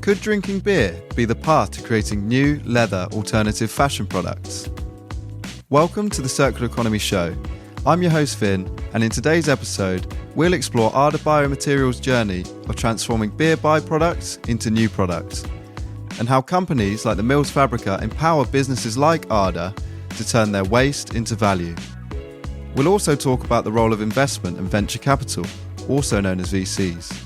Could drinking beer be the path to creating new leather alternative fashion products? Welcome to the Circular Economy Show. I'm your host Finn, and in today's episode, we'll explore Arda Biomaterials' journey of transforming beer byproducts into new products, and how companies like the Mills Fabrica empower businesses like Arda to turn their waste into value. We'll also talk about the role of investment and venture capital, also known as VCs.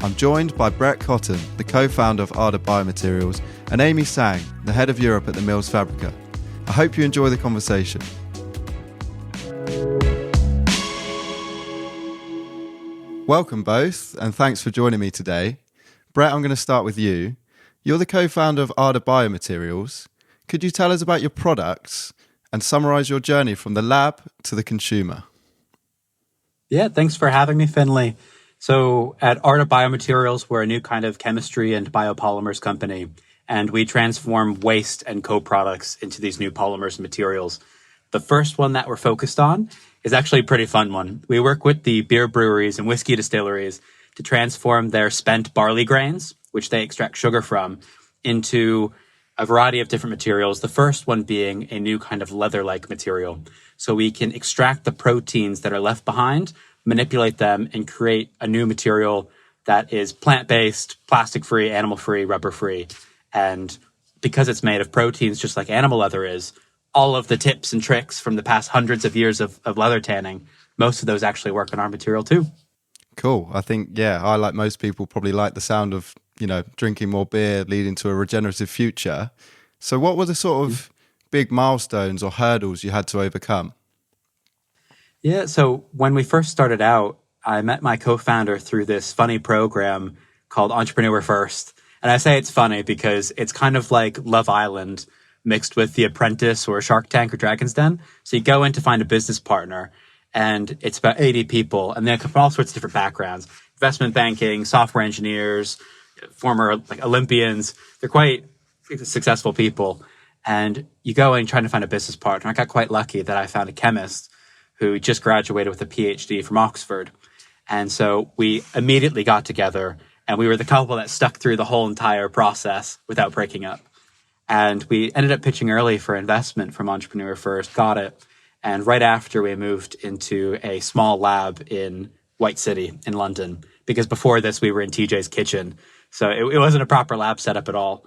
I'm joined by Brett Cotton, the co-founder of Arda Biomaterials, and Amy Sang, the head of Europe at the Mills Fabrica. I hope you enjoy the conversation. Welcome both, and thanks for joining me today. Brett, I'm going to start with you. You're the co-founder of Arda Biomaterials. Could you tell us about your products and summarise your journey from the lab to the consumer? Yeah, thanks for having me, Finley. So at Arda Biomaterials, we're a new kind of chemistry and biopolymers company, and we transform waste and co-products into these new polymers and materials. The first one that we're focused on is actually a pretty fun one. We work with the beer breweries and whiskey distilleries to transform their spent barley grains, which they extract sugar from, into a variety of different materials. The first one being a new kind of leather-like material. So we can extract the proteins that are left behind, manipulate them, and create a new material that is plant-based, plastic-free, animal-free, rubber-free. And because it's made of proteins just like animal leather is, all of the tips and tricks from the past hundreds of years of leather tanning, most of those actually work on our material too. Cool. I think, I like most people probably like the sound of, drinking more beer leading to a regenerative future. So what were the sort of big milestones or hurdles you had to overcome? Yeah, so when we first started out, I met my co-founder through this funny program called Entrepreneur First. And I say it's funny because it's kind of like Love Island mixed with The Apprentice or Shark Tank or Dragon's Den. So you go in to find a business partner, and it's about 80 people, and they come from all sorts of different backgrounds. Investment banking, software engineers, former Olympians. They're quite successful people. And you go in trying to find a business partner. I got quite lucky that I found a chemist who just graduated with a PhD from Oxford. And so we immediately got together, and we were the couple that stuck through the whole entire process without breaking up. And we ended up pitching early for investment from Entrepreneur First, got it. And right after, we moved into a small lab in White City in London, because before this, we were in TJ's kitchen. So it wasn't a proper lab setup at all.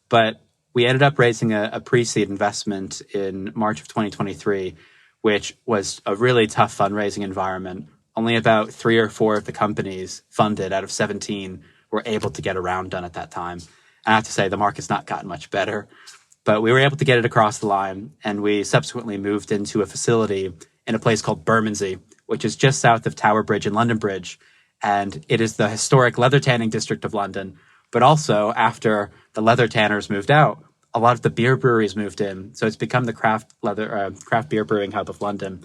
But we ended up raising a pre-seed investment in March of 2023, which was a really tough fundraising environment. Only about 3 or 4 of the companies funded out of 17 were able to get a round done at that time. And I have to say, the market's not gotten much better. But we were able to get it across the line, and we subsequently moved into a facility in a place called Bermondsey, which is just south of Tower Bridge and London Bridge. And it is the historic leather tanning district of London. But also, after the leather tanners moved out, a lot of the beer breweries moved in. So it's become the craft beer brewing hub of London.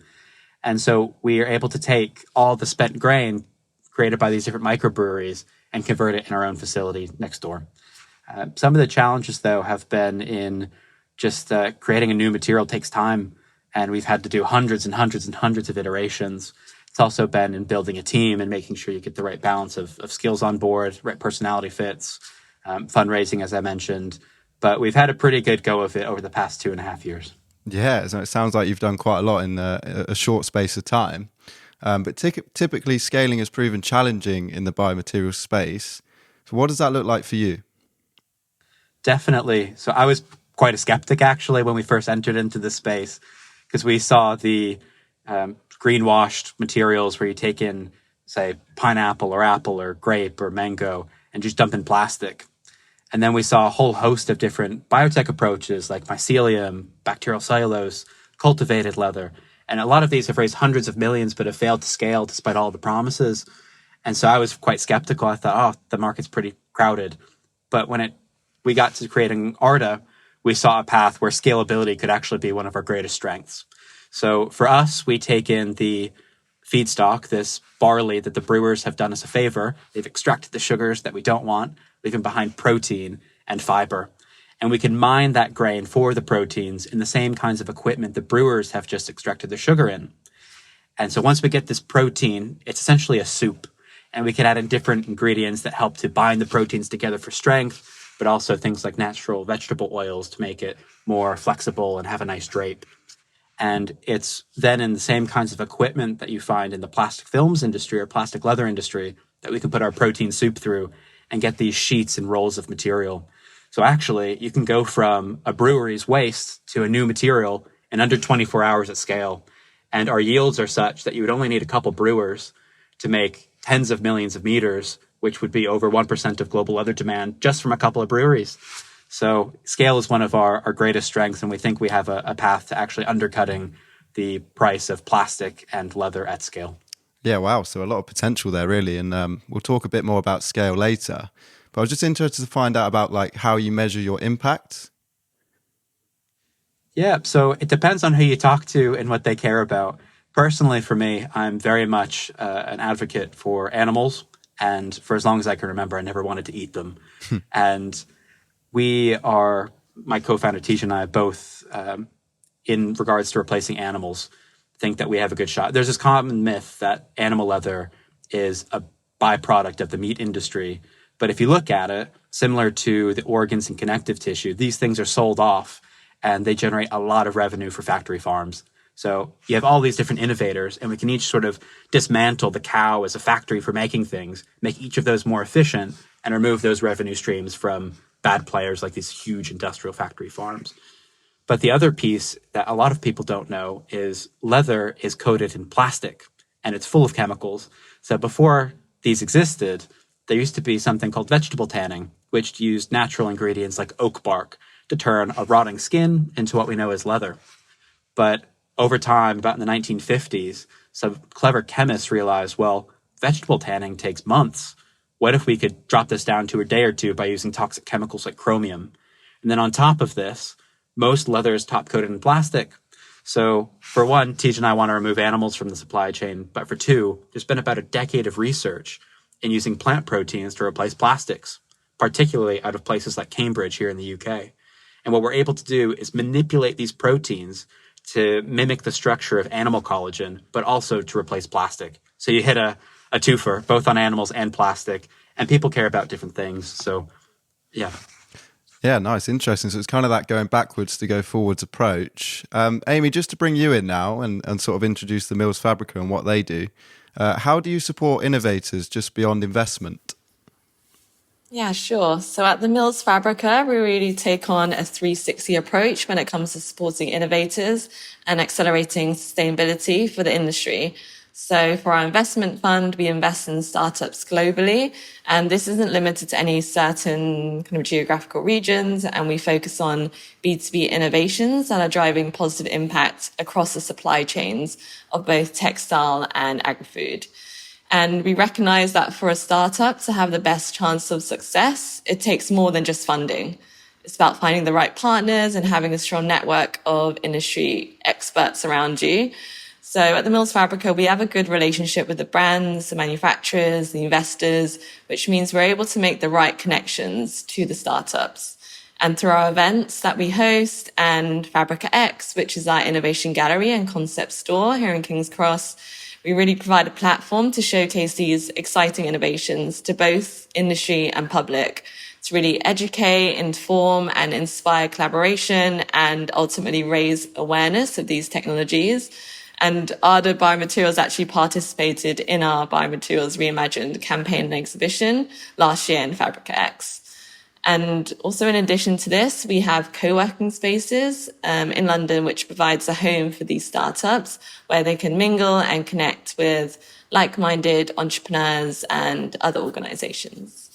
And so we are able to take all the spent grain created by these different microbreweries and convert it in our own facility next door. Some of the challenges, though, have been in just creating a new material takes time. And we've had to do hundreds and hundreds and hundreds of iterations. It's also been in building a team and making sure you get the right balance of skills on board, right personality fits, fundraising, as I mentioned. But we've had a pretty good go of it over the past 2.5 years. Yeah, so it sounds like you've done quite a lot in a short space of time. But typically, scaling has proven challenging in the biomaterials space. So what does that look like for you? Definitely. So I was quite a skeptic, actually, when we first entered into this space, because we saw the greenwashed materials where you take in, say, pineapple or apple or grape or mango and just dump in plastic. And then we saw a whole host of different biotech approaches like mycelium, bacterial cellulose, cultivated leather. And a lot of these have raised hundreds of millions but have failed to scale despite all the promises. And so I was quite skeptical. I thought, the market's pretty crowded. But when we got to creating Arda, we saw a path where scalability could actually be one of our greatest strengths. So for us, we take in the feedstock, this barley that the brewers have done us a favor. They've extracted the sugars that we don't want, leaving behind protein and fiber. And we can mine that grain for the proteins in the same kinds of equipment the brewers have just extracted the sugar in. And so once we get this protein, it's essentially a soup. And we can add in different ingredients that help to bind the proteins together for strength, but also things like natural vegetable oils to make it more flexible and have a nice drape. And it's then in the same kinds of equipment that you find in the plastic films industry or plastic leather industry that we can put our protein soup through and get these sheets and rolls of material. So actually, you can go from a brewery's waste to a new material in under 24 hours at scale. And our yields are such that you would only need a couple brewers to make tens of millions of meters, which would be over 1% of global leather demand just from a couple of breweries. So scale is one of our greatest strengths, and we think we have a path to actually undercutting the price of plastic and leather at scale. Yeah, wow. So a lot of potential there, really. And we'll talk a bit more about scale later. But I was just interested to find out about like how you measure your impact. Yeah, so it depends on who you talk to and what they care about. Personally, for me, I'm very much an advocate for animals. And for as long as I can remember, I never wanted to eat them. And my co-founder Tisha and I both, in regards to replacing animals, think that we have a good shot. There's this common myth that animal leather is a byproduct of the meat industry. But if you look at it, similar to the organs and connective tissue, these things are sold off and they generate a lot of revenue for factory farms. So you have all these different innovators, and we can each sort of dismantle the cow as a factory for making things, make each of those more efficient, and remove those revenue streams from bad players like these huge industrial factory farms. But the other piece that a lot of people don't know is leather is coated in plastic, and it's full of chemicals. So before these existed, there used to be something called vegetable tanning, which used natural ingredients like oak bark to turn a rotting skin into what we know as leather. But over time, about in the 1950s, some clever chemists realized, well, vegetable tanning takes months. What if we could drop this down to a day or two by using toxic chemicals like chromium? And then on top of this, most leather is top coated in plastic. So for one, Tej and I want to remove animals from the supply chain. But for two, there's been about a decade of research in using plant proteins to replace plastics, particularly out of places like Cambridge here in the UK. And what we're able to do is manipulate these proteins to mimic the structure of animal collagen, but also to replace plastic. So you hit a twofer, both on animals and plastic, and people care about different things. So, yeah. Yeah, nice, interesting. So it's kind of that going backwards to go forwards approach. Amy, just to bring you in now and sort of introduce the Mills Fabrica and what they do, how do you support innovators just beyond investment? Yeah, sure. So at the Mills Fabrica, we really take on a 360 approach when it comes to supporting innovators and accelerating sustainability for the industry. So for our investment fund, we invest in startups globally, and this isn't limited to any certain kind of geographical regions, and we focus on B2B innovations that are driving positive impact across the supply chains of both textile and agri-food. And we recognize that for a startup to have the best chance of success, it takes more than just funding. It's about finding the right partners and having a strong network of industry experts around you. So at the Mills Fabrica, we have a good relationship with the brands, the manufacturers, the investors, which means we're able to make the right connections to the startups. And through our events that we host and Fabrica X, which is our innovation gallery and concept store here in King's Cross, we really provide a platform to showcase these exciting innovations to both industry and public, to really educate, inform, and inspire collaboration and ultimately raise awareness of these technologies. And Arda Biomaterials actually participated in our Biomaterials Reimagined campaign and exhibition last year in Fabrica X. And also in addition to this, we have co-working spaces in London, which provides a home for these startups where they can mingle and connect with like-minded entrepreneurs and other organizations.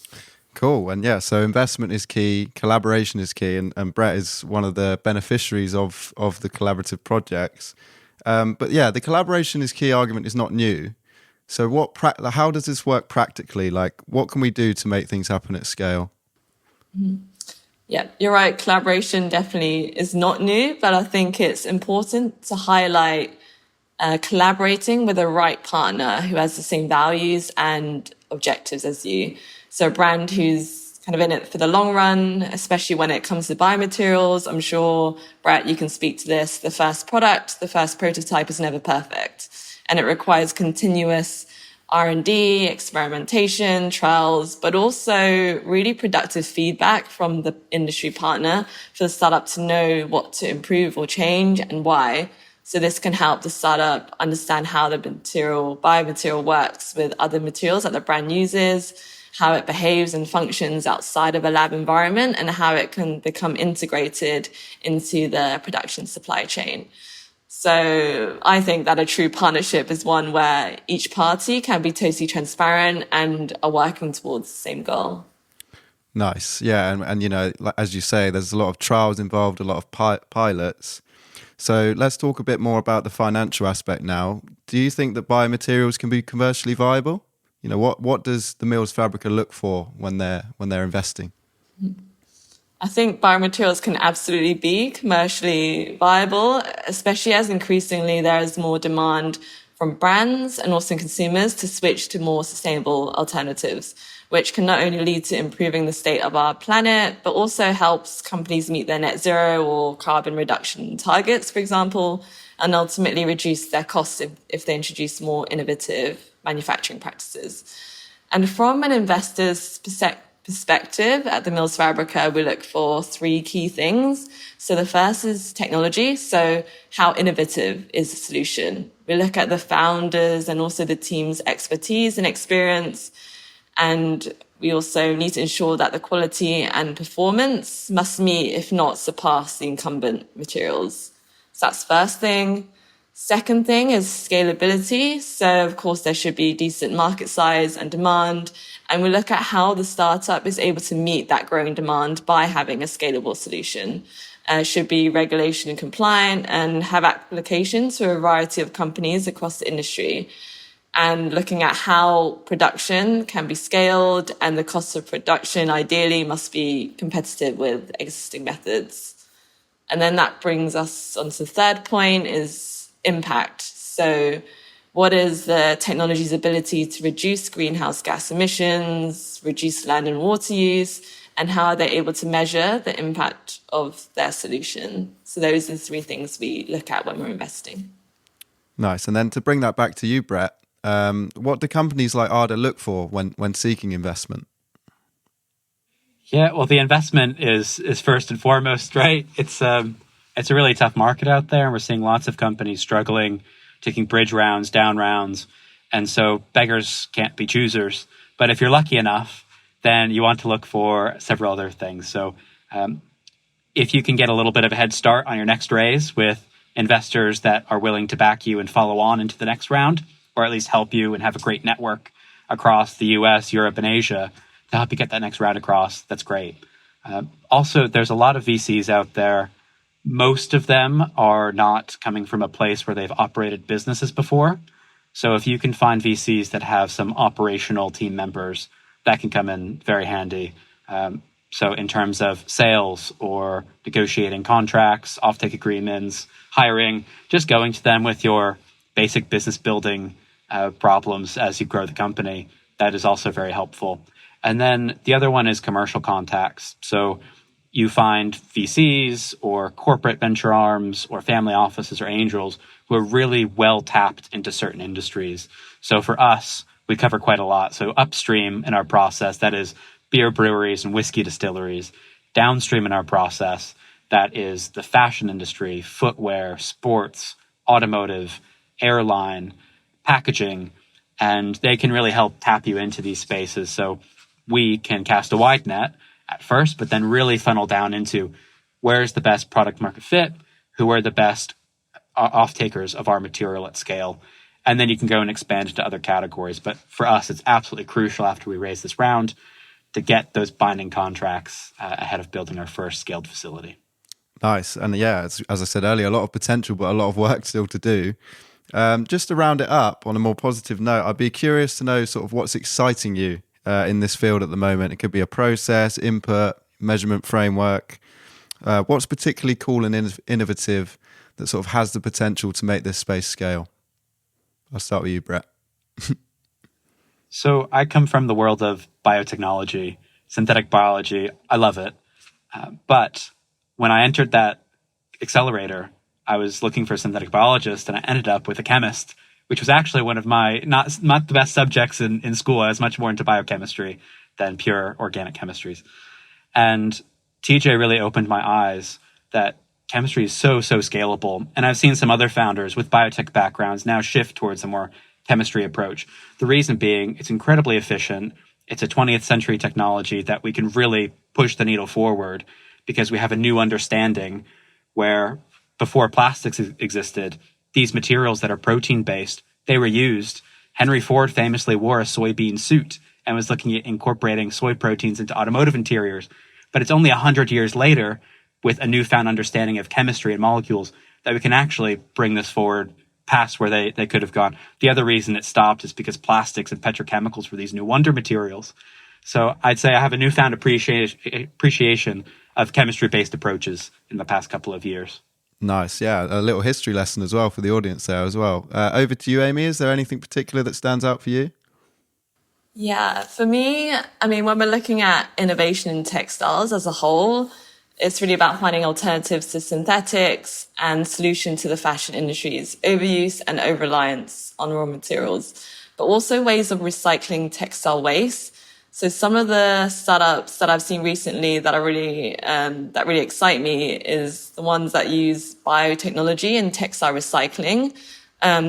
Cool. And yeah, so investment is key, collaboration is key, and Brett is one of the beneficiaries of the collaborative projects. But yeah, the collaboration is key argument is not new. So how does this work practically? Like, what can we do to make things happen at scale? Yeah, you're right. Collaboration definitely is not new, but I think it's important to highlight collaborating with a right partner who has the same values and objectives as you. So a brand who's kind of in it for the long run, especially when it comes to biomaterials. I'm sure, Brett, you can speak to this. The first product, the first prototype is never perfect. And it requires continuous R&D, experimentation, trials, but also really productive feedback from the industry partner for the startup to know what to improve or change and why. So this can help the startup understand how the biomaterial works with other materials that the brand uses, how it behaves and functions outside of a lab environment, and how it can become integrated into the production supply chain. So I think that a true partnership is one where each party can be totally transparent and are working towards the same goal. Nice. Yeah. And as you say, there's a lot of trials involved, a lot of pilots. So let's talk a bit more about the financial aspect now. Do you think that biomaterials can be commercially viable? What does the Mills Fabrica look for when they're investing? I think biomaterials can absolutely be commercially viable, especially as increasingly there is more demand from brands and also consumers to switch to more sustainable alternatives, which can not only lead to improving the state of our planet, but also helps companies meet their net zero or carbon reduction targets, for example, and ultimately reduce their costs if they introduce more innovative manufacturing practices. And from an investor's perspective at the Mills Fabrica, we look for three key things. So the first is technology. So how innovative is the solution? We look at the founders and also the team's expertise and experience. And we also need to ensure that the quality and performance must meet, if not surpass, the incumbent materials. So that's the first thing. Second thing is scalability. So, of course, there should be decent market size and demand. And we look at how the startup is able to meet that growing demand by having a scalable solution. Should be regulation compliant and have applications to a variety of companies across the industry. And looking at how production can be scaled, and the cost of production ideally must be competitive with existing methods. And then that brings us on to the third point is impact. So what is the technology's ability to reduce greenhouse gas emissions, reduce land and water use, and how are they able to measure the impact of their solution? So those are the three things we look at when we're investing. Nice. And then to bring that back to you, Brett, what do companies like Arda look for when seeking investment? Yeah, well, the investment is first and foremost, right? It's a really tough market out there, and we're seeing lots of companies struggling, taking bridge rounds, down rounds, and so beggars can't be choosers. But if you're lucky enough, then you want to look for several other things. So if you can get a little bit of a head start on your next raise with investors that are willing to back you and follow on into the next round, or at least help you and have a great network across the US, Europe, and Asia to help you get that next round across, that's great. Also, there's a lot of VCs out there. Most of them are not coming from a place where they've operated businesses before. So if you can find VCs that have some operational team members, that can come in very handy. So in terms of sales or negotiating contracts, offtake agreements, hiring, just going to them with your basic business building problems as you grow the company, that is also very helpful. And then the other one is commercial contacts. So you find VCs or corporate venture arms or family offices or angels who are really well tapped into certain industries. So for us, we cover quite a lot. So upstream in our process, that is beer breweries and whiskey distilleries. Downstream in our process, that is the fashion industry, footwear, sports, automotive, airline, packaging, and they can really help tap you into these spaces. So we can cast a wide net at first, but then really funnel down into where's the best product market fit, who are the best off-takers of our material at scale. And then you can go and expand into other categories. But for us, it's absolutely crucial after we raise this round to get those binding contracts ahead of building our first scaled facility. Nice. And yeah, as I said earlier, a lot of potential, but a lot of work still to do. Just to round it up on a more positive note, I'd be curious to know sort of what's exciting you in this field at the moment. It could be a process, input, measurement framework. What's particularly cool and innovative that sort of has the potential to make this space scale? I'll start with you, Brett. So I come from the world of biotechnology, synthetic biology. I love it. But when I entered that accelerator, I was looking for a synthetic biologist, and I ended up with a chemist which was actually one of my not the best subjects in school. I was much more into biochemistry than pure organic chemistries. And TJ really opened my eyes that chemistry is so scalable. And I've seen some other founders with biotech backgrounds now shift towards a more chemistry approach. The reason being, it's incredibly efficient. It's a 20th century technology that we can really push the needle forward because we have a new understanding where before plastics existed, these materials that are protein-based, they were used. Henry Ford famously wore a soybean suit and was looking at incorporating soy proteins into automotive interiors. But it's only 100 years later, with a newfound understanding of chemistry and molecules, that we can actually bring this forward past where they could have gone. The other reason it stopped is because plastics and petrochemicals were these new wonder materials. So I'd say I have a newfound appreciation of chemistry-based approaches in the past couple of years. Nice. Yeah, a little history lesson as well for the audience there as well. Over to you, Amy. Is there anything particular that stands out for you? Yeah, for me, I mean, when we're looking at innovation in textiles as a whole, it's really about finding alternatives to synthetics and solution to the fashion industry's overuse and over-reliance on raw materials, but also ways of recycling textile waste. So some of the startups that I've seen recently that are really that really excite me is the ones that use biotechnology and textile recycling.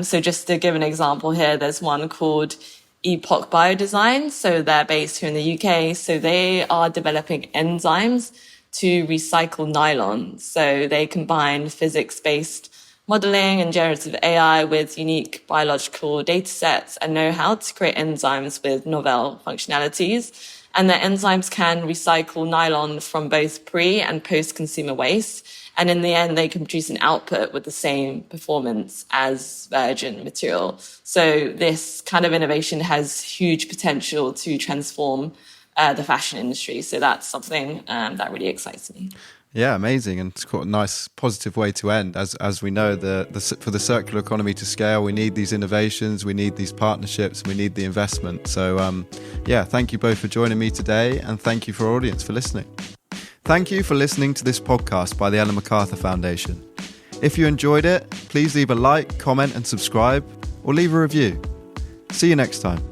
So just to give an example here, there's one called Epoch Biodesign. So they're based here in the UK. So they are developing enzymes to recycle nylon. So they combine physics-based modeling and generative AI with unique biological data sets and know-how to create enzymes with novel functionalities. And the enzymes can recycle nylon from both pre- and post-consumer waste. And in the end, they can produce an output with the same performance as virgin material. So this kind of innovation has huge potential to transform the fashion industry. So that's something that really excites me. Yeah, amazing, and it's quite a nice positive way to end. As we know, for the circular economy to scale, we need these innovations, we need these partnerships, we need the investment. So, thank you both for joining me today, and thank you for our audience for listening. Thank you for listening to this podcast by the Ellen MacArthur Foundation. If you enjoyed it, please leave a like, comment, and subscribe, or leave a review. See you next time.